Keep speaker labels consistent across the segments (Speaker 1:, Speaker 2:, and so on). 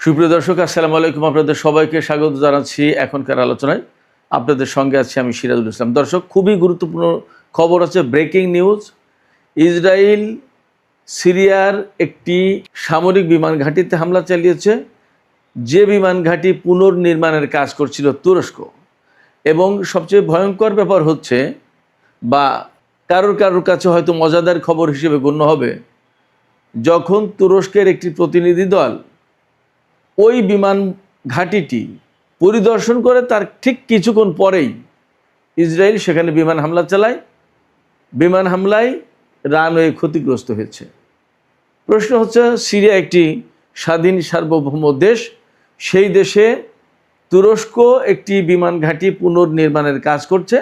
Speaker 1: সুপ্রিয় দর্শক, আসসালামু আলাইকুম। আপনাদের সবাইকে স্বাগত জানাচ্ছি এখনকার আলোচনায়। আপনাদের সঙ্গে আছি আমি সিরাজুল ইসলাম। দর্শক, খুবই গুরুত্বপূর্ণ খবর আছে, ব্রেকিং নিউজ। ইসরায়েল সিরিয়ার একটি সামরিক বিমান ঘাঁটিতে হামলা চালিয়েছে, যে বিমান ঘাঁটি পুনর্নির্মাণের কাজ করছিল তুরস্ক। এবং সবচেয়ে ভয়ঙ্কর ব্যাপার হচ্ছে, বা কারোর কাছে হয়তো মজাদার খবর হিসেবে গণ্য হবে, যখন তুরস্কের একটি প্রতিনিধি দল ওই বিমান ঘাঁটিটি পরিদর্শন করে, তার ঠিক কিছুক্ষণ পরেই ইসরায়েল সেখানে বিমান হামলা চালায়। বিমান হামলায় রানওয়ে ক্ষতিগ্রস্ত হয়েছে। প্রশ্ন হচ্ছে, সিরিয়া একটি স্বাধীন সার্বভৌম দেশ, সেই দেশে তুরস্ক একটি বিমান ঘাঁটি পুনর্নির্মাণের কাজ করছে,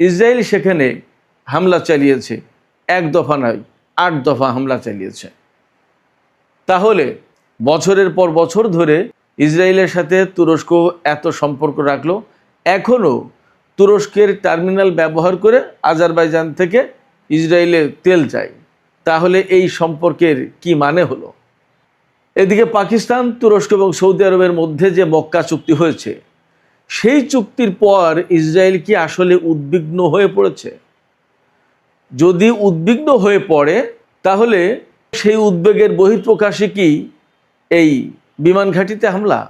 Speaker 1: ইসরায়েল সেখানে হামলা চালিয়েছে। এক দফা নয়, 8 দফা হামলা চালিয়েছে। তাহলে বছরের পর বছর ধরে ইসরায়েলের সাথে তুরস্ক এত সম্পর্ক রাখলো, এখনও তুরস্কের টার্মিনাল ব্যবহার করে আজারবাইজান থেকে ইসরায়েলে তেল চাই। তাহলে এই সম্পর্কের কি মানে হলো? এদিকে পাকিস্তান, তুরস্ক এবং সৌদি আরবের মধ্যে যে মক্কা চুক্তি হয়েছে, সেই চুক্তির পর ইসরায়েল কি আসলে উদ্বিগ্ন হয়ে পড়েছে? যদি উদ্বিগ্ন হয়ে পড়ে, তাহলে সেই উদ্বেগের বহিঃপ্রকাশে কি এই বিমান ঘাঁটিতে হামলা?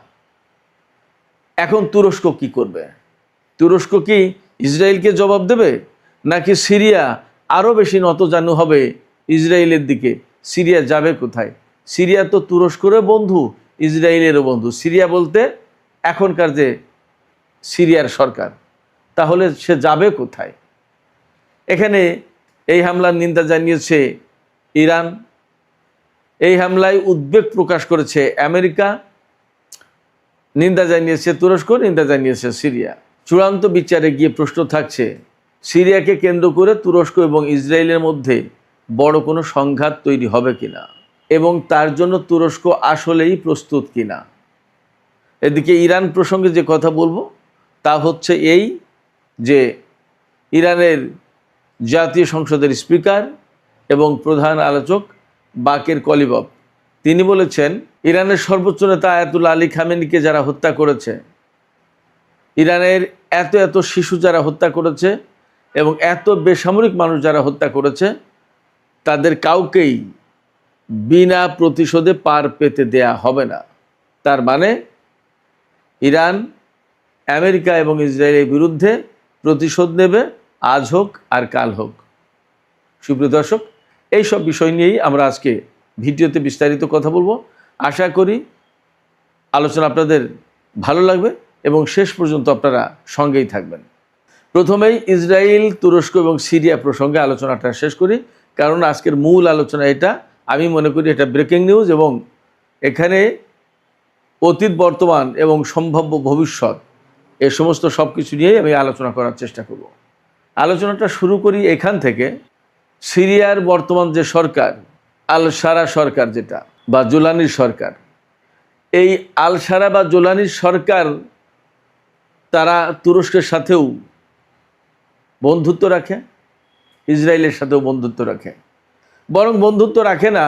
Speaker 1: এখন তুরস্ক কি করবে? তুরস্ক কি ইসরায়েলকে জবাব দেবে, নাকি সিরিয়া আরও বেশি নতজানু হবে ইসরায়েলের দিকে? সিরিয়া যাবে কোথায়? সিরিয়া তো তুরস্কেরও বন্ধু, ইসরায়েলেরও বন্ধু। সিরিয়া বলতে এখনকার যে সিরিয়ার সরকার, তাহলে সে যাবে কোথায়? এখানে এই হামলার নিন্দা জানিয়েছে ইরান, এই হামলায় উদ্বেগ প্রকাশ করেছে আমেরিকা, নিন্দা জানিয়েছে তুরস্ক, নিন্দা জানিয়েছে সিরিয়া। চূড়ান্ত বিচারে গিয়ে প্রশ্ন থাকছে, সিরিয়াকে কেন্দ্র করে তুরস্ক এবং ইসরায়েলের মধ্যে বড় কোনো সংঘাত তৈরি হবে কিনা, এবং তার জন্য তুরস্ক আসলেই প্রস্তুত কিনা। এদিকে ইরান প্রসঙ্গে যে কথা বলবো তা হচ্ছে এই, যে ইরানের জাতীয় সংসদের স্পিকার এবং প্রধান আলোচক বাকের কলিবফ, তিনি বলেছেন, ইরানের সর্বোচ্চ নেতা আয়াতুল্লাহ আলী খামেনিকে যারা হত্যা করেছে, ইরানের এত এত শিশু যারা হত্যা করেছে এবং এত বেসামরিক মানুষ যারা হত্যা করেছে, তাদের কাউকেই বিনা প্রতিশোধে পার পেতে দেয়া হবে না। তার মানে ইরান আমেরিকা এবং ইসরায়েলের বিরুদ্ধে প্রতিশোধ নেবে, আজ হোক আর কাল হোক। সুপ্রিয় দর্শক, এই সব বিষয় নিয়েই আমরা আজকে ভিডিওতে বিস্তারিত কথা বলবো। আশা করি আলোচনা আপনাদের ভালো লাগবে এবং শেষ পর্যন্ত আপনারা সঙ্গেই থাকবেন। প্রথমেই ইসরায়েল, তুরস্ক এবং সিরিয়া প্রসঙ্গে আলোচনাটা শেষ করি, কারণ আজকের মূল আলোচনা এটা। আমি মনে করি এটা ব্রেকিং নিউজ, এবং এখানে অতীত, বর্তমান এবং সম্ভাব্য ভবিষ্যৎ, এ সমস্ত সব কিছু নিয়েই আমি আলোচনা করার চেষ্টা করব। আলোচনাটা শুরু করি এখান থেকে। সিরিয়ার বর্তমান যে সরকার, আল সারা সরকার যেটা, বা জোলানির সরকার, এই আল সারা বা জোলানির সরকার, তারা তুরস্কের সাথেও বন্ধুত্ব রাখে, ইসরায়েলের সাথেও বন্ধুত্ব রাখে, বরং বন্ধুত্ব রাখে না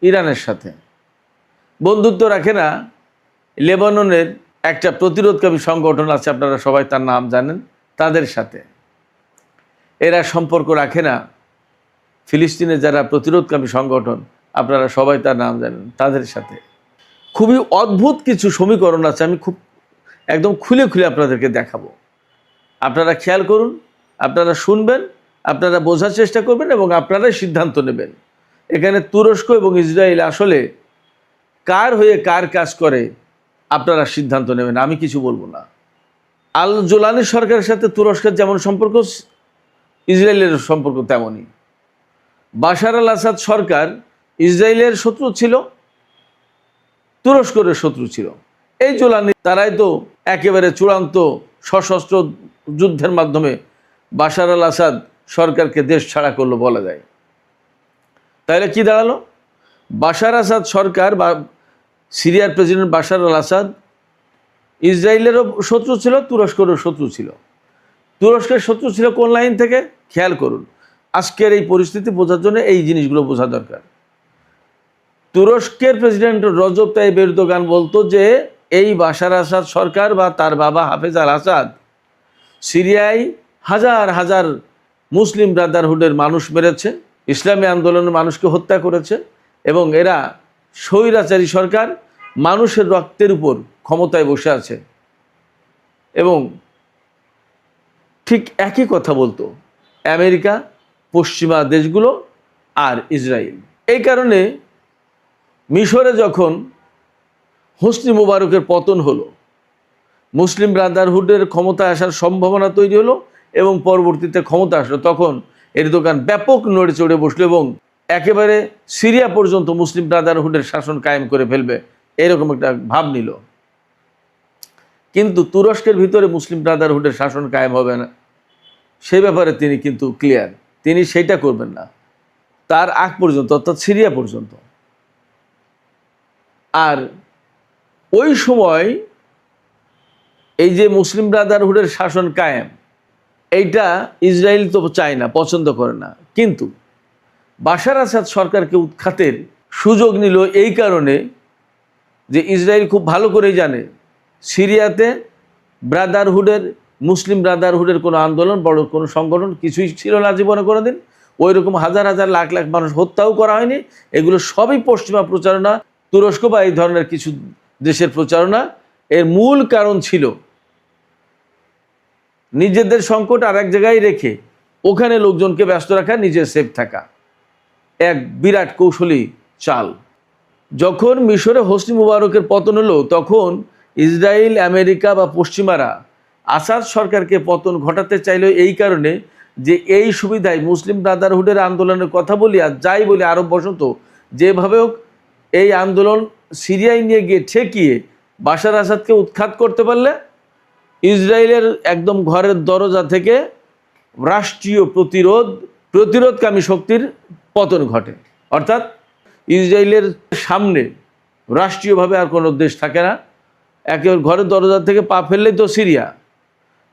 Speaker 1: ইরানের সাথে, বন্ধুত্ব রাখে না লেবাননের একটা প্রতিরোধকামী সংগঠন আছে, আপনারা সবাই তার নাম জানেন, তাদের সাথে। এরা সম্পর্ক রাখে না ফিলিস্তিনের যারা প্রতিরোধকামী সংগঠন, আপনারা সবাই তার নাম জানেন, তাদের সাথে। খুবই অদ্ভুত কিছু সমীকরণ আছে, আমি খুব একদম খুলে খুলে আপনাদেরকে দেখাবো। আপনারা খেয়াল করুন, আপনারা শুনবেন, আপনারা বোঝার চেষ্টা করবেন এবং আপনারাই সিদ্ধান্ত নেবেন। এখানে তুরস্ক এবং ইসরায়েল আসলে কার হয়ে কার কাজ করে, আপনারা সিদ্ধান্ত নেবেন, আমি কিছু বলবো না। আল জোলানি সরকারের সাথে তুরস্কের যেমন সম্পর্ক, ইসরায়েলের সম্পর্ক তেমনই। বাশার আল আসাদ সরকার ইসরায়েলের শত্রু ছিল, তুরস্কের শত্রু ছিল। এই জোলানি তারাই তো একেবারে চূড়ান্ত সশস্ত্র যুদ্ধের মাধ্যমে বাশার আল আসাদ সরকারকে দেশ ছাড়া করলো বলা যায়। তাহলে কি দাঁড়ালো? বাশার আসাদ সরকার বা সিরিয়ার প্রেসিডেন্ট বাশার আল আসাদ ইসরায়েলেরও শত্রু ছিল, তুরস্কেরও শত্রু ছিল। তুরস্কের শত্রু ছিল কোন লাইন থেকে? খেয়াল করুন, আজকের এই পরিস্থিতি বোঝার জন্য এই জিনিসগুলো বোঝা দরকার। তুরস্কের প্রেসিডেন্ট রজব তাইয়িপ এরদোগান বলতো যে এই বাশার আসাদ সরকার বা তার বাবা হাফেজ আল আসাদ সিরিয়ায় হাজার হাজার মুসলিম ব্রাদারহুডের মানুষ মেরেছে, ইসলামী আন্দোলনের মানুষকে হত্যা করেছে, এবং এরা স্বৈরাচারী সরকার, মানুষের রক্তের উপর ক্ষমতায় বসে আছে। এবং ঠিক একই কথা বলতো আমেরিকা, পশ্চিমা দেশগুলো আর ইসরায়েল। এই কারণে মিশরে যখন হোসনি মুবারকের পতন হলো, মুসলিম ব্রাদারহুডের ক্ষমতায় আসার সম্ভাবনা তৈরি হলো এবং পরবর্তীতে ক্ষমতা আসলো, তখন এরদোগান ব্যাপক নড়ে চড়ে বসলো এবং একেবারে সিরিয়া পর্যন্ত মুসলিম ব্রাদারহুডের শাসন কায়েম করে ফেলবে এরকম একটা ভাব নিল। কিন্তু তুরস্কের ভিতরে মুসলিম ব্রাদারহুডের শাসন কায়েম হবে না, সে ব্যাপারে তিনি কিন্তু ক্লিয়ার, তিনি সেটা করবেন না তার আগ পর্যন্ত, অর্থাৎ সিরিয়া পর্যন্ত। আর ওই সময় এই যে মুসলিম ব্রাদারহুডের শাসন কায়েম, এইটা ইসরায়েল তো চায় না, পছন্দ করে না। কিন্তু বাশার আসাদ সরকারকে উৎখাতের সুযোগ নিল এই কারণে যে ইসরায়েল খুব ভালো করেই জানে সিরিয়াতে ব্রাদারহুডের, মুসলিম ব্রাদারহুডের কোনো আন্দোলন, বড় কোনো সংগঠন কিছুই ছিল না জীবনে কোনো দিন। ওই রকম হাজার হাজার লাখ লাখ মানুষ হত্যাও করা হয়নি। এগুলো সবই পশ্চিমা প্রচারণা, তুরস্ক বা এই ধরনের কিছু দেশের প্রচারণা। এর মূল কারণ ছিল নিজেদের সংকট আর এক জায়গায় রেখে ওখানে লোকজনকে ব্যস্ত রাখা, নিজের সেফ থাকা, এক বিরাট কৌশলী চাল। যখন মিশরে হোসনি মুবারকের পতন হলো, তখন ইসরায়েল, আমেরিকা বা পশ্চিমারা আসাদ সরকারকে পতন ঘটাতে চাইল এই কারণে যে এই সুবিধায় মুসলিম ব্রাদারহুডের আন্দোলনের কথা বলি আর যাই বলি আরব বসন্ত, যেভাবে হোক এই আন্দোলন সিরিয়ায় নিয়ে গিয়ে ঠেকিয়ে বাশার আসাদকে উৎখাত করতে পারলে ইসরায়েলের একদম ঘরের দরজা থেকে রাষ্ট্রীয় প্রতিরোধকামী শক্তির পতন ঘটে। অর্থাৎ ইসরায়েলের সামনে রাষ্ট্রীয়ভাবে আর কোনো দেশ থাকে না, একেবারে ঘরের দরজা থেকে পা ফেললেই তো সিরিয়া।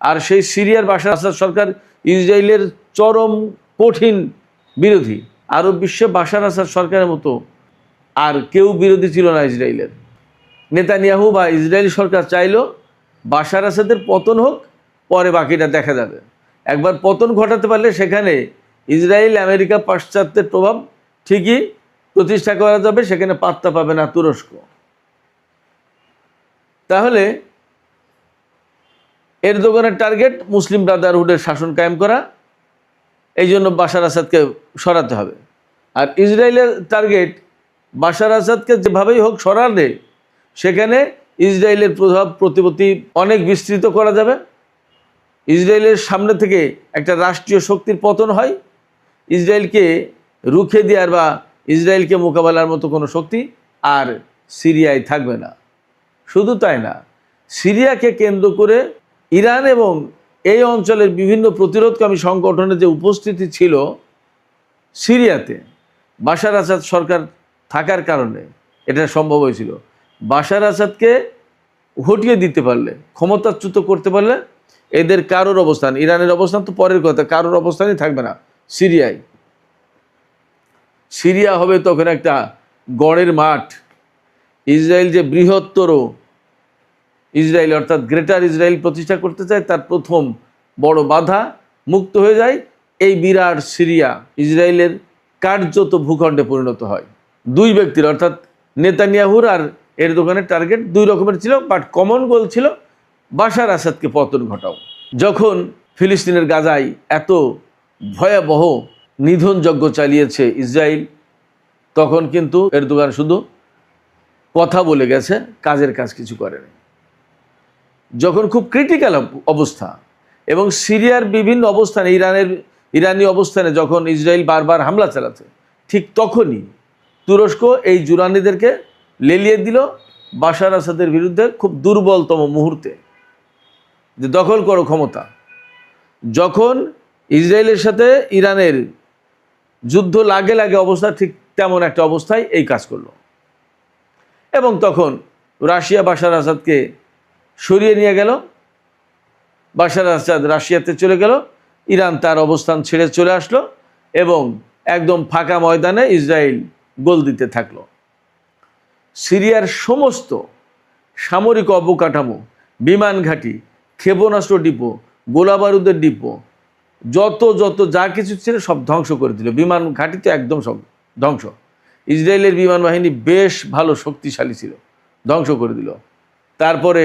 Speaker 1: আর সেই সিরিয়ার বাশার আসাদ সরকার ইসরায়েলের চরম কঠিন বিরোধী। আরব বিশ্বে বাশার আসাদ সরকারের মতো আর কেউ বিরোধী ছিল না ইসরায়েলের। নেতানিয়াহু বা ইসরায়েলি সরকার চাইলো বাশার আসাদের পতন হোক, পরে বাকিটা দেখা যাবে। একবার পতন ঘটাতে পারলে সেখানে ইসরায়েল, আমেরিকা, পাশ্চাত্যের প্রভাব ঠিকই প্রতিষ্ঠা করা যাবে, সেখানে পাত্তা পাবে না তুরস্ক। তাহলে এরদোগানের টার্গেট মুসলিম ব্রাদারহুডের শাসন কায়েম করা, এই জন্য বাশার আসাদকে সরাতে হবে। আর ইসরায়েলের টার্গেট বাশার আসাদকে যেভাবেই হোক সরালে সেখানে ইসরায়েলের প্রভাব প্রতিপত্তি অনেক বিস্তৃত করা যাবে। ইসরায়েলের সামনে থেকে একটা রাষ্ট্রীয় শক্তির পতন হয়, ইসরায়েলকে রুখে দেওয়ার বা ইসরায়েলকে মোকাবেলার মতো কোনো শক্তি আর সিরিয়ায় থাকবে না। শুধু তাই না, সিরিয়াকে কেন্দ্র করে ইরান এবং এই অঞ্চলের বিভিন্ন প্রতিরোধকামী সংগঠনের যে উপস্থিতি ছিল সিরিয়াতে, বাশার আসাদ সরকার থাকার কারণে এটা সম্ভব হয়েছিল। বাশার আসাদকে হটিয়ে দিতে পারলে, ক্ষমতাচ্যুত করতে পারলে এদের কারোর অবস্থান, ইরানের অবস্থান তো পরের কথা, কারোর অবস্থানই থাকবে না সিরিয়ায়। সিরিয়া হবে তখন একটা গড়ের মাঠ। ইসরায়েল যে বৃহত্তর ইসরায়েল অর্থাৎ গ্রেটার ইসরায়েল প্রতিষ্ঠা করতে চায়, তার প্রথম বড় বাধা মুক্ত হয়ে যায়, এই বিরাট সিরিয়া ইসরায়েলের কার্যত ভূখণ্ডে পরিণত হয়। দুই ব্যক্তির অর্থাৎ নেতানিয়াহুর আর এরদোগানের টার্গেট দুই রকমের ছিল, বাট কমন গোল ছিল বাশার আসাদকে পতন ঘটাও। যখন ফিলিস্তিনের গাজায় এত ভয়াবহ নিধনযজ্ঞ চালিয়েছে ইসরায়েল, তখন কিন্তু এরদোগান শুধু কথা বলে গেছে, কাজের কাজ কিছু করেনি। যখন খুব ক্রিটিক্যাল অবস্থা এবং সিরিয়ার বিভিন্ন অবস্থানে, ইরানি অবস্থানে যখন ইসরায়েল বারবার হামলা চালাচ্ছে, ঠিক তখনই তুরস্ক এই জুরানিদেরকে লেলিয়ে দিল বাশার আসাদের বিরুদ্ধে খুব দুর্বলতম মুহূর্তে, যে দখল করো ক্ষমতা। যখন ইসরায়েলের সাথে ইরানের যুদ্ধ লাগে অবস্থা, ঠিক তেমন একটা অবস্থায় এই কাজ করলো। এবং তখন রাশিয়া বাশার আসাদকে সরিয়ে নিয়ে গেল, বাশার আসাদ রাশিয়াতে চলে গেল, ইরান তার অবস্থান ছেড়ে চলে আসলো এবং একদম ফাঁকা ময়দানে ইসরায়েল গোল দিতে থাকলো। সিরিয়ার সমস্ত সামরিক অবকাঠামো, বিমান ঘাঁটি, ক্ষেপণাস্ত্র ডিপো, গোলাবারুদের ডিপো, যত যত যা কিছু ছিল সব ধ্বংস করে দিল। বিমান ঘাঁটি তো একদম সব ধ্বংস। ইসরায়েলের বিমান বাহিনী বেশ ভালো শক্তিশালী ছিল, ধ্বংস করে দিল। তারপরে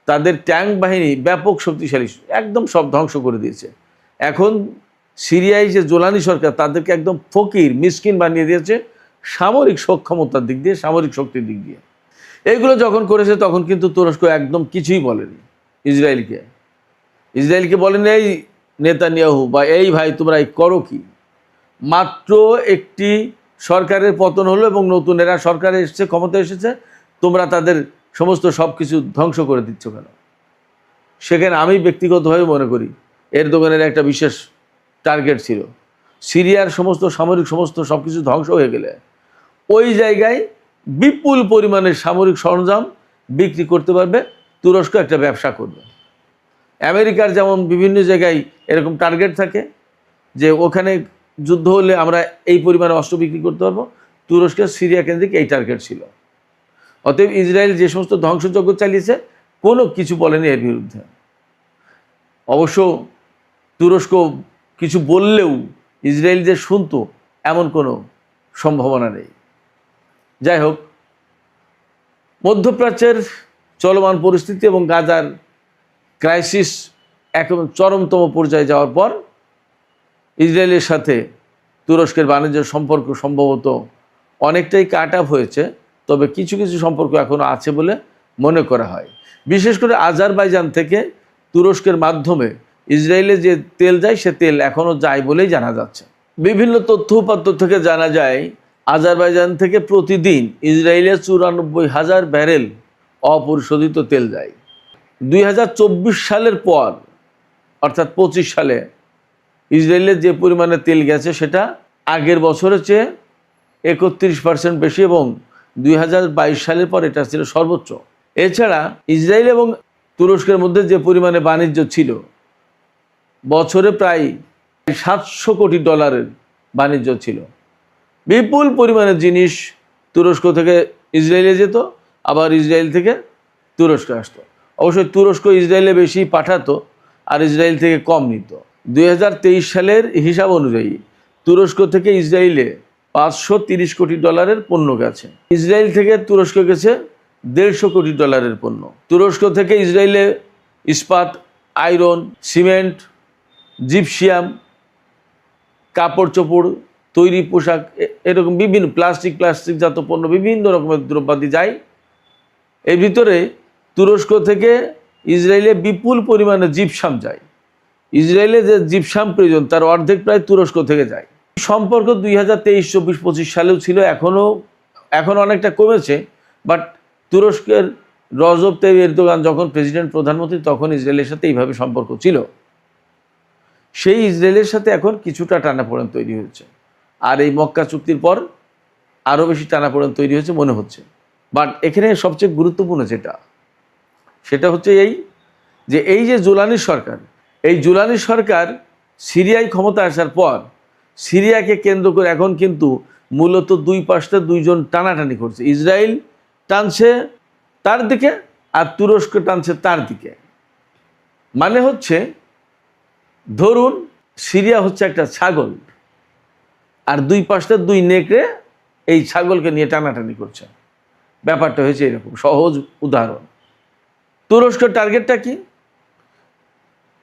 Speaker 1: তাদের ট্যাঙ্ক বাহিনী ব্যাপক শক্তিশালী, একদম সব ধ্বংস করে দিয়েছে। এখন সিরিয়ায় যে জোলানি সরকার, তাদেরকে একদম ফকির মিসকিন বানিয়ে দিয়েছে সামরিক সক্ষমতার দিক দিয়ে, সামরিক শক্তির দিক দিয়ে। এইগুলো যখন করেছে তখন কিন্তু তুরস্ক একদম কিছুই বলেনি ইসরায়েলকে। ইসরায়েলকে বলেনি এই নেতানিয়াহু বা এই ভাই তোমরা এই করো কি। মাত্র একটি সরকারের পতন হলো এবং নতুন এরা সরকারে এসেছে, ক্ষমতা এসেছে, তোমরা তাদের সমস্ত সব কিছু ধ্বংস করে দিচ্ছ কেন? সেখানে আমি ব্যক্তিগতভাবে মনে করি এরদোগানের একটা বিশেষ টার্গেট ছিল, সিরিয়ার সমস্ত সামরিক সমস্ত সব কিছু ধ্বংস হয়ে গেলে ওই জায়গায় বিপুল পরিমাণের সামরিক সরঞ্জাম বিক্রি করতে পারবে, তুরস্ক একটা ব্যবসা করবে। আমেরিকার যেমন বিভিন্ন জায়গায় এরকম টার্গেট থাকে যে ওখানে যুদ্ধ হলে আমরা এই পরিমাণে অস্ত্র বিক্রি করতে পারবো, তুরস্কের সিরিয়া কেন্দ্রিক এই টার্গেট ছিল। অতএব ইসরায়েল যে সমস্ত ধ্বংসযজ্ঞ চালিয়েছে কোনো কিছু বলেনি এর বিরুদ্ধে। অবশ্য তুরস্ক কিছু বললেও ইসরায়েল যে শুনতো এমন কোনো সম্ভাবনা নেই। যাই হোক, মধ্যপ্রাচ্যের চলমান পরিস্থিতি এবং গাজার ক্রাইসিস একদম চরমতম পর্যায়ে যাওয়ার পর ইসরায়েলের সাথে তুরস্কের বাণিজ্য সম্পর্ক সম্ভবত অনেকটাই কাট আপ হয়েছে, তবে কিছু কিছু সম্পর্ক এখনও আছে বলে মনে করা হয়। বিশেষ করে আজারবাইজান থেকে তুরস্কের মাধ্যমে ইসরায়েলে যে তেল যায় সে তেল এখনও যায় বলেই জানা যাচ্ছে। বিভিন্ন তথ্য উপাত্ত থেকে জানা যায় আজারবাইজান থেকে প্রতিদিন ইসরায়েলে 94,000 ব্যারেল অপরিশোধিত তেল যায়। 2024 সালের পর অর্থাৎ 25 সালে ইসরায়েলের যে পরিমাণে তেল গেছে সেটা আগের বছরের চেয়ে 31% বেশি এবং 2022 সালের পর এটা ছিল সর্বোচ্চ। এছাড়া ইসরায়েল এবং তুরস্কের মধ্যে যে পরিমাণে বাণিজ্য ছিল, বছরে প্রায় $700 কোটি বাণিজ্য ছিল। বিপুল পরিমাণে জিনিস তুরস্ক থেকে ইসরায়েলে যেত, আবার ইসরায়েল থেকে তুরস্কে আসতো। অবশ্যই তুরস্ক ইসরায়েলে বেশি পাঠাতো আর ইসরায়েল থেকে কম নিত। 2023 সালের হিসাব অনুযায়ী তুরস্ক থেকে ইসরায়েলে $530 কোটি পণ্য গেছে। ইসরায়েল থেকে তুরস্ক গেছে $150 কোটি পণ্য। তুরস্ক থেকে ইসরায়েলে ইস্পাত, আয়রন, সিমেন্ট, জিপসিয়াম, কাপড় চোপড়, তৈরি পোশাক, এরকম বিভিন্ন প্লাস্টিকজাত পণ্য, বিভিন্ন রকমের দ্রব্যাদি যায়। এর ভিতরে তুরস্ক থেকে ইসরায়েলে বিপুল পরিমাণে জিপসাম যায়। ইসরায়েলে যে জিপসাম প্রয়োজন তার অর্ধেক প্রায় তুরস্ক থেকে যায়। সম্পর্ক 2023, 24, 25 সালেও ছিল, এখন অনেকটা কমেছে। বাট তুরস্কের রজব তাইয়িপ এরদোগান যখন প্রেসিডেন্ট, প্রধানমন্ত্রী, তখন ইসরায়েলের সাথে এইভাবে সম্পর্ক ছিল। সেই ইসরায়েলের সাথে এখন কিছুটা টানাপোড়েন তৈরি হয়েছে, আর এই মক্কা চুক্তির পর আরও বেশি টানাপোড়েন তৈরি হয়েছে মনে হচ্ছে। বাট এখানে সবচেয়ে গুরুত্বপূর্ণ সেটা হচ্ছে এই যে জুলানি সরকার, এই জুলানি সরকার সিরিয়ায় ক্ষমতা আসার পর সিরিয়াকে কেন্দ্র করে এখন কিন্তু মূলত দুই পাশটা দুইজন টানাটানি করছে। ইসরায়েল টানছে তার দিকে আর তুরস্ক টানছে তার দিকে। মানে হচ্ছে, ধরুন সিরিয়া হচ্ছে একটা ছাগল আর দুই পাশটা দুই নেকড়ে এই ছাগলকে নিয়ে টানাটানি করছে। ব্যাপারটা হয়েছে এরকম, সহজ উদাহরণ। তুরস্কের টার্গেটটা কি?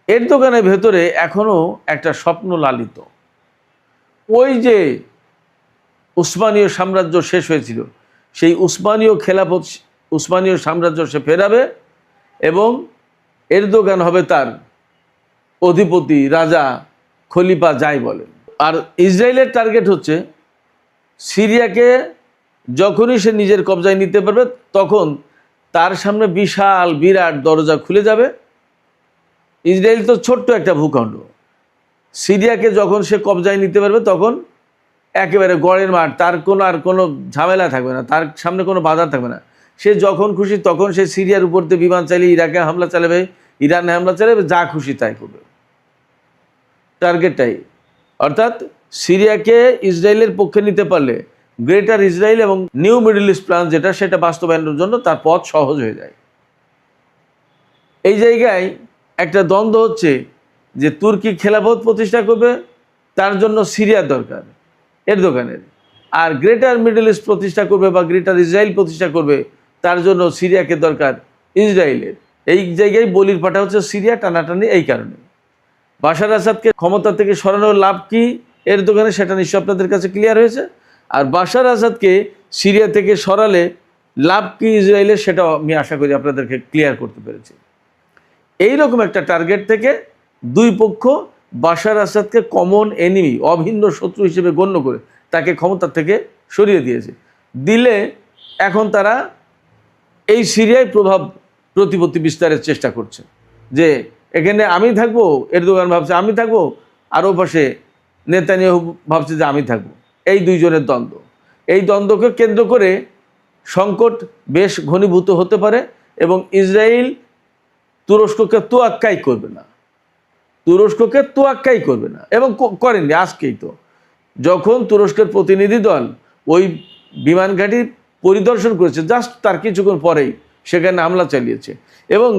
Speaker 1: এরদোগানের ভেতরে এখনও একটা স্বপ্ন লালিত। ওই যে উসমানীয় সাম্রাজ্য শেষ হয়েছিল, সেই উসমানীয় খেলাফত, উসমানীয় সাম্রাজ্য সে ফেরাবে এবং এরদোগান হবে তার অধিপতি, রাজা, খলিফা, যাই বলেন। আর ইসরায়েলের টার্গেট হচ্ছে সিরিয়াকে যখনই সে নিজের কবজায় নিতে পারবে তখন তার সামনে বিরাট দরজা খুলে যাবে। ইসরায়েল তো ছোট্ট একটা ভূখণ্ড, সিরিয়াকে যখন সে কবজায় নিতে পারবে তখন একেবারে গড়ের মাঠ, তার কোনো ঝামেলা থাকবে না, তার সামনে কোনো বাধা থাকবে না। সে যখন খুশি তখন সে সিরিয়ার উপর দিয়ে বিমান চালিয়ে ইরাকে হামলা চালাবে, ইরানে হামলা চালাবে, যা খুশি তাই করবে। টার্গেটটাই, অর্থাৎ সিরিয়াকে ইসরায়েলের পক্ষে নিতে পারলে গ্রেটার ইসরায়েল এবং নিউ মিডল ইস্ট প্ল্যান যেটা, সেটা বাস্তবায়নের জন্য তার পথ সহজ হয়ে যায়। এই জায়গায় একটা দ্বন্দ্ব হচ্ছে যে তুর্কি খেলাফত প্রতিষ্ঠা করবে, তার জন্য সিরিয়ার দরকার এরদোগানের, আর গ্রেটার মিডল ইস্ট প্রতিষ্ঠা করবে বা গ্রেটার ইসরায়েল প্রতিষ্ঠা করবে, তার জন্য সিরিয়াকে দরকার ইসরায়েলের। এই জায়গায় বলির পাঠা হচ্ছে সিরিয়া, টানাটানি এই কারণে। বাশার আসাদকে ক্ষমতা থেকে সরানোর লাভ কি এরদোগানের, সেটা নিশ্চয় আপনাদের কাছে ক্লিয়ার হয়েছে। আর বাশার আসাদকে সিরিয়া থেকে সরালে লাভ কি ইসরায়েলের, সেটাও আমি আশা করি আপনাদেরকে ক্লিয়ার করতে পেরেছি। এইরকম একটা টার্গেট থেকে দুই পক্ষ বাশার আসাদকে কমন এনিমি, অভিন্ন শত্রু হিসেবে গণ্য করে তাকে ক্ষমতা থেকে সরিয়ে দিয়েছে। দিলে এখন তারা এই সিরিয়ায় প্রভাব প্রতিপত্তি বিস্তারের চেষ্টা করছে, যে এখানে আমি থাকবো, এরদোগান ভাবছে আমি থাকবো, আরও পাশে নেতানিয়াহু ভাবছে যে আমি থাকবো। এই দুইজনের দ্বন্দ্ব, এই দ্বন্দ্বকে কেন্দ্র করে সংকট বেশ ঘনীভূত হতে পারে এবং ইসরায়েল তুরস্ককে তোয়াক্কাই করবে না, তুরস্ককে তোয়াক্কাই করবে না এবং করেননি। আজকেই তো যখন তুরস্কের প্রতিনিধি দল ওই বিমান ঘাঁটি পরিদর্শন করেছে, জাস্ট তার কিছুক্ষণ পরেই সেখানে হামলা চালিয়েছে। এবং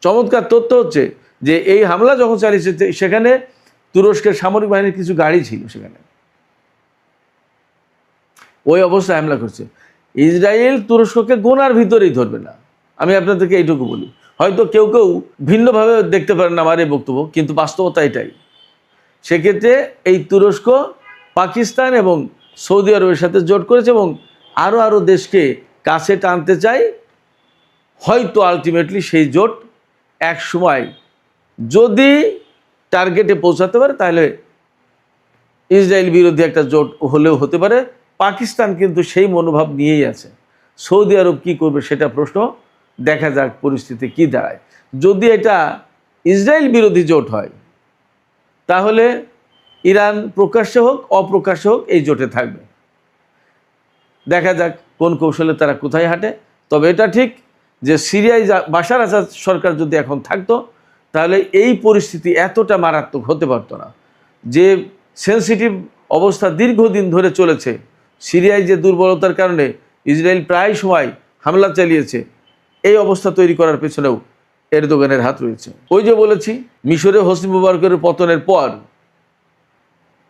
Speaker 1: চমৎকার তথ্য হচ্ছে যে এই হামলা যখন চালিয়েছে সেখানে তুরস্কের সামরিক বাহিনীর কিছু গাড়ি ছিল, সেখানে ওই অবস্থায় হামলা করছে। ইসরায়েল তুরস্ককে গোনার ভিতরেই ধরবে না, আমি আপনাদেরকে এইটুকু বলি। হয়তো কেউ কেউ ভিন্নভাবে দেখতে পারেন আমার এই বক্তব্য, কিন্তু বাস্তবতা এটাই। সেক্ষেত্রে এই তুরস্ক পাকিস্তান এবং সৌদি আরবের সাথে জোট করেছে এবং আরও দেশকে কাছে টানতে চায়। হয়তো আলটিমেটলি সেই জোট এক সময় যদি টার্গেটে পৌঁছাতে পারে, তাহলে ইসরায়েল বিরোধী একটা জোট হলেও হতে পারে। পাকিস্তান কিন্তু সেই মনোভাব নিয়েই আছে। সৌদি আরব কি করবে সেটা প্রশ্ন, দেখা যাক পরিস্থিতি কি দাঁড়ায়। যদি এটা ইসরায়েল বিরোধী জোট হয়, তাহলে ইরান প্রকাশ্যে হোক অপ্রকাশ্যে হোক এই জোটে থাকবে। দেখা যাক কোন কৌশলে তারা কোথায় হাঁটে। তবে এটা ঠিক যে সিরিয়ায় বাশার আসাদ সরকার যদি এখন থাকতো, তাহলে এই পরিস্থিতি এতটা মারাত্মক হতে পারতো না। যে সেন্সিটিভ অবস্থা দীর্ঘদিন ধরে চলেছে, সিরিয়ায় যে দুর্বলতার কারণে ইসরায়েল প্রায় সময় হামলা চালিয়েছে, এই অবস্থা তৈরি করার পেছনেও এরদোগানের হাত রয়েছে। ওই যে বলেছি, মিশরে হোসনি মুবারকের পতনের পর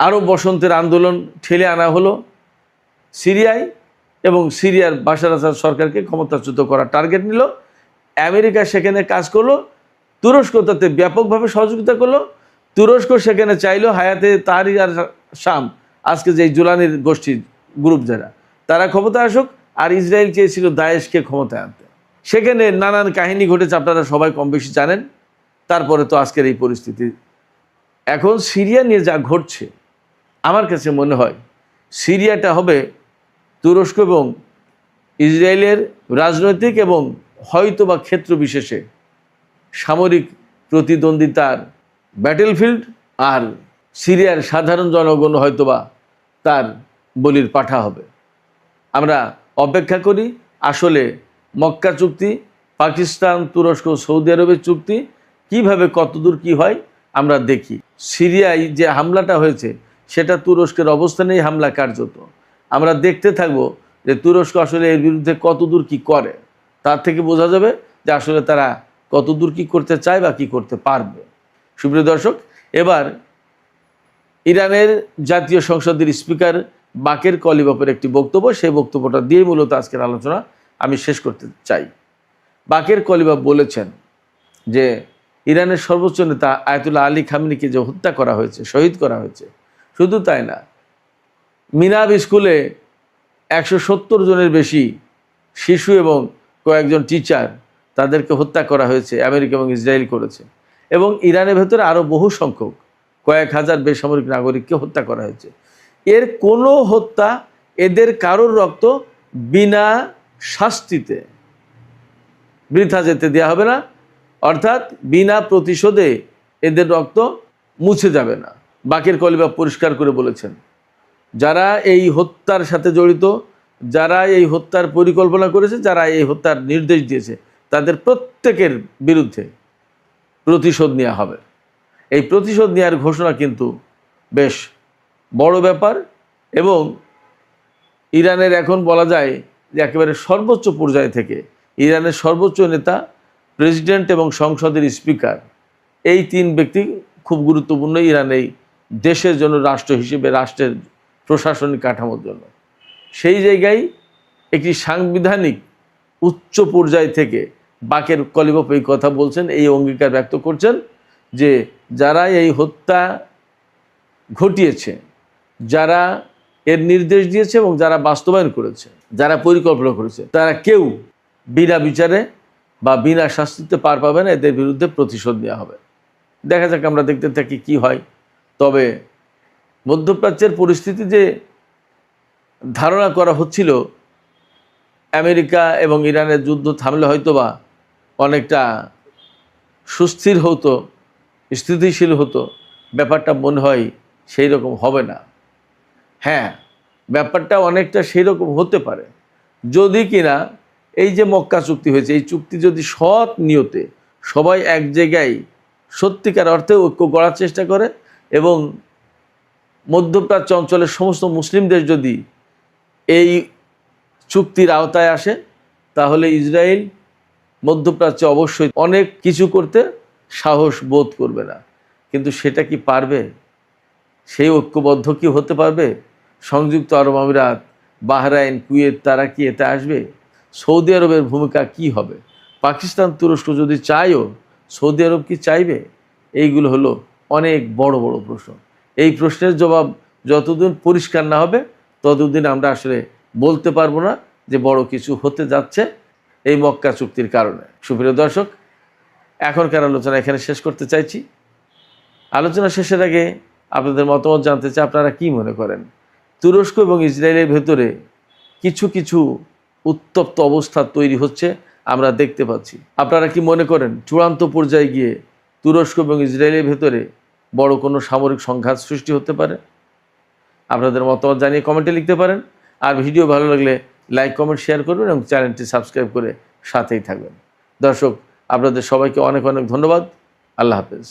Speaker 1: আরব বসন্তের আন্দোলন ঠেলে আনা হলো সিরিয়ায় এবং সিরিয়ার বাশার আসাদ সরকারকে ক্ষমতাচ্যুত করার টার্গেট নিল। আমেরিকা সেখানে কাজ করলো, তুরস্ক তাতে ব্যাপকভাবে সহযোগিতা করলো। তুরস্ক সেখানে চাইলো হায়াতে তাহরির আর শাম, আজকে যে জুলানির গোষ্ঠীর গ্রুপ যারা, তারা ক্ষমতায় আসুক, আর ইসরায়েল চেয়েছিল দায়েশকে ক্ষমতায় আনতে। সেখানে নানান কাহিনী ঘটেছে, আপনারা সবাই কম বেশি জানেন। তারপরে তো আজকের এই পরিস্থিতি। এখন সিরিয়া নিয়ে যা ঘটছে, আমার কাছে মনে হয় সিরিয়াটা হবে তুরস্ক এবং ইসরায়েলের রাজনৈতিক এবং হয়তোবা ক্ষেত্র বিশেষে সামরিক প্রতিদ্বন্দ্বিতার ব্যাটেলফিল্ড, আর সিরিয়ার সাধারণ জনগণ হয়তোবা তার বলির পাঠা হবে। আমরা অপেক্ষা করি আসলে মক্কা চুক্তি, পাকিস্তান, তুরস্ক, সৌদি আরবের চুক্তি কিভাবে কতদূর কি হয় আমরা দেখি। সিরিয়ায় যে হামলাটা হয়েছে সেটা তুরস্কের অবস্থানেই হামলা কার্যত। আমরা দেখতে থাকবো যে তুরস্ক আসলে এর বিরুদ্ধে কতদূর কি করে, তার থেকে বোঝা যাবে যে আসলে তারা কতদূর কি করতে চায় বা কি করতে পারবে। সুপ্রিয় দর্শক, এবার ইরানের জাতীয় সংসদের স্পিকার বাকের কলিবাফের একটি বক্তব্য, সেই বক্তব্যটা দিয়ে মূলত আজকের আলোচনা আমি শেষ করতে চাই। বাকের কলিবাফ বলেছেন যে ইরানের সর্বোচ্চ নেতা আয়াতুল্লাহ আলী খামেনিকে যে হত্যা করা হয়েছে, শহীদ করা হয়েছে, শুধু তাই না, মিনাব স্কুলে 170 জনের বেশি শিশু এবং কয়েকজন টিচার, তাদেরকে হত্যা করা হয়েছে, আমেরিকা এবং ইসরায়েল করেছে। এবং ইরানের ভেতরে আরও বহু সংখ্যক কয়েক হাজার বেসামরিক নাগরিককে হত্যা করা হয়েছে। এর কোনো হত্যা, এদের কারোর রক্ত বিনা শাস্তিতে বৃথা যেতে দেওয়া হবে না, অর্থাৎ বিনা প্রতিশোধে এদের রক্ত মুছে যাবে না। বাকের কলিবাফ পরিষ্কার করে বলেছেন, যারা এই হত্যার সাথে জড়িত, যারা এই হত্যার পরিকল্পনা করেছে, যারা এই হত্যার নির্দেশ দিয়েছে, তাদের প্রত্যেকের বিরুদ্ধে প্রতিশোধ নেওয়া হবে। এই প্রতিশোধ নেওয়ার ঘোষণা কিন্তু বেশ বড় ব্যাপার এবং ইরানের এখন বলা যায় যে একেবারে সর্বোচ্চ পর্যায় থেকে ইরানের সর্বোচ্চ নেতা, প্রেসিডেন্ট এবং সংসদের স্পিকার, এই 3 ব্যক্তি খুব গুরুত্বপূর্ণ ইরান এই দেশের জন্য, রাষ্ট্র হিসেবে, রাষ্ট্রের প্রশাসনিক কাঠামোর জন্য। সেই জায়গায় একটি সাংবিধানিক উচ্চ পর্যায় থেকে বাকের কলিবফ এই কথা বলছেন, এই অঙ্গীকার ব্যক্ত করছেন যে যারা এই হত্যা ঘটিয়েছে, যারা এর নির্দেশ দিয়েছে এবং যারা বাস্তবায়ন করেছে, যারা পরিকল্পনা করেছে, তারা কেউ বিনা বিচারে বা বিনা শাস্তিতে পার পাবে না, এদের বিরুদ্ধে প্রতিশোধ নেওয়া হবে। দেখা যাক, আমরা দেখতে থাকি কি হয়। তবে মধ্যপ্রাচ্যের পরিস্থিতি যে ধারণা করা হচ্ছিল আমেরিকা এবং ইরানের যুদ্ধ থামলে হয়তোবা অনেকটা সুস্থির হতো, স্থিতিশীল হতো, ব্যাপারটা মনে হয় সেই রকম হবে না। হ্যাঁ, ব্যাপারটা অনেকটা সেই রকম হতে পারে যদি কিনা এই যে মক্কা চুক্তি হয়েছে, এই চুক্তি যদি সৎ নিয়তে সবাই এক জায়গায় সত্যিকার অর্থে ঐক্য গড়ার চেষ্টা করে এবং মধ্যপ্রাচ্য অঞ্চলের সমস্ত মুসলিম দেশ যদি এই চুক্তির আওতায় আসে, তাহলে ইসরায়েল মধ্যপ্রাচ্যে অবশ্যই অনেক কিছু করতে সাহস বোধ করবে না। কিন্তু সেটা কি পারবে? সেই ঐক্যবদ্ধ কি হতে পারবে? সংযুক্ত আরব আমিরাত, বাহরাইন, কুয়েত, তারা কি এতে আসবে? সৌদি আরবের ভূমিকা কি হবে? পাকিস্তান, তুরস্ক যদি চায়ও, সৌদি আরব কি চাইবে? এইগুলো হলো অনেক বড় বড় প্রশ্ন। এই প্রশ্নের জবাব যতদিন পরিষ্কার না হবে ততদিন আমরা আসলে বলতে পারবো না যে বড় কিছু হতে যাচ্ছে এই মক্কা চুক্তির কারণে। সুপ্রিয় দর্শক, এখনকার আলোচনা এখানে শেষ করতে চাইছি। আলোচনা শেষের আগে আপনাদের মতামত জানতে চাই, আপনারা কি মনে করেন তুরস্ক এবং ইসরায়েলের ভেতরে কিছু কিছু উত্তপ্ত অবস্থা তৈরি হচ্ছে আমরা দেখতে পাচ্ছি। আপনারা কি মনে করেন চূড়ান্ত পর্যায়ে গিয়ে তুরস্ক এবং ইসরায়েলের ভেতরে বড় কোনো সামরিক সংঘাত সৃষ্টি হতে পারে? আপনাদের মতামত জানিয়ে কমেন্টে লিখতে পারেন। আর ভিডিও ভালো লাগলে লাইক, কমেন্ট, শেয়ার করবেন এবং চ্যানেলটি সাবস্ক্রাইব করে সাথেই থাকবেন। দর্শক, আপনাদের সবাইকে অনেক অনেক ধন্যবাদ। আল্লাহ হাফেজ।